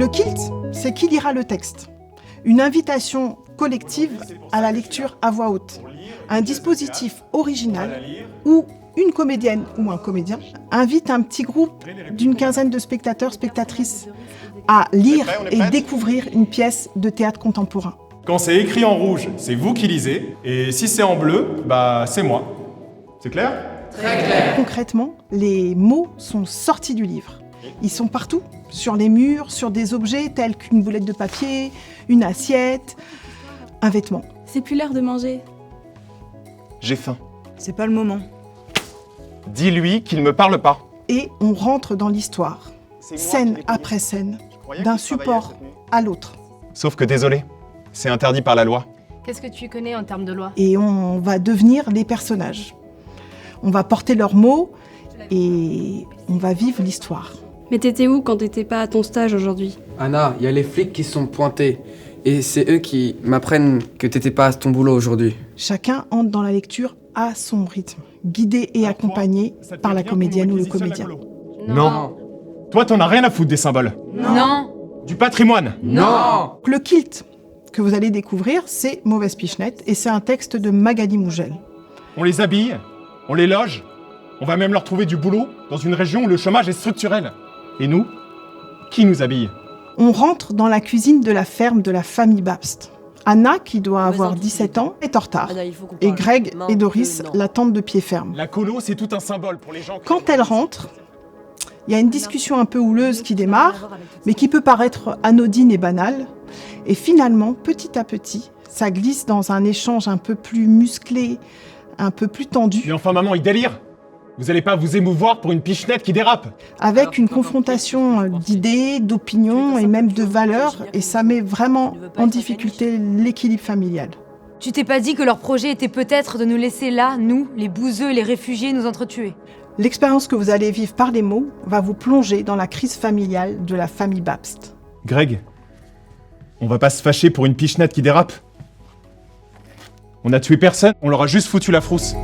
Le kilt, c'est qui lira le texte. Une invitation collective à la lecture à voix haute. Un dispositif original où une comédienne ou un comédien invite un petit groupe d'une quinzaine de spectateurs, spectatrices à lire et découvrir une pièce de théâtre contemporain. Quand c'est écrit en rouge, c'est vous qui lisez, et si c'est en bleu, c'est moi. C'est clair ? Très clair. Concrètement, les mots sont sortis du livre. Ils sont partout, sur les murs, sur des objets tels qu'une boulette de papier, une assiette, un vêtement. C'est plus l'heure de manger. J'ai faim. C'est pas le moment. Dis-lui qu'il me parle pas. Et on rentre dans l'histoire, scène après scène, d'un support à l'autre. Sauf que désolé, c'est interdit par la loi. Qu'est-ce que tu connais en termes de loi ? Et on va devenir les personnages. On va porter leurs mots et on va vivre l'histoire. Mais t'étais où quand t'étais pas à ton stage aujourd'hui ? Anna, il y a les flics qui sont pointés. Et c'est eux qui m'apprennent que t'étais pas à ton boulot aujourd'hui. Chacun entre dans la lecture à son rythme, guidé et accompagné par la comédienne ou le comédien. Non. Toi, t'en as rien à foutre des symboles. Non. Du patrimoine. Non. Le kilt que vous allez découvrir, c'est Mauvaise Pichenette et c'est un texte de Magali Mougel. On les habille, on les loge, on va même leur trouver du boulot dans une région où le chômage est structurel. Et nous, qui nous habille ? On rentre dans la cuisine de la ferme de la famille Babst. Anna, qui doit avoir 17 ans, est en retard. Et Greg et Doris l'attendent de pied ferme. La colo, c'est tout un symbole pour les gens. Quand elle rentre, il y a une discussion un peu houleuse qui démarre, mais qui peut paraître anodine et banale. Et finalement, petit à petit, ça glisse dans un échange un peu plus musclé, un peu plus tendu. Mais enfin, maman, il délire. Vous allez pas vous émouvoir pour une pichenette qui dérape. Avec une confrontation d'idées, d'opinions et même de valeurs, et ça met vraiment en difficulté l'équilibre familial. Tu t'es pas dit que leur projet était peut-être de nous laisser là, nous, les bouseux et les réfugiés, nous entretuer ? L'expérience que vous allez vivre par les mots va vous plonger dans la crise familiale de la famille Babst. Greg, on va pas se fâcher pour une pichenette qui dérape. On a tué personne, on leur a juste foutu la frousse.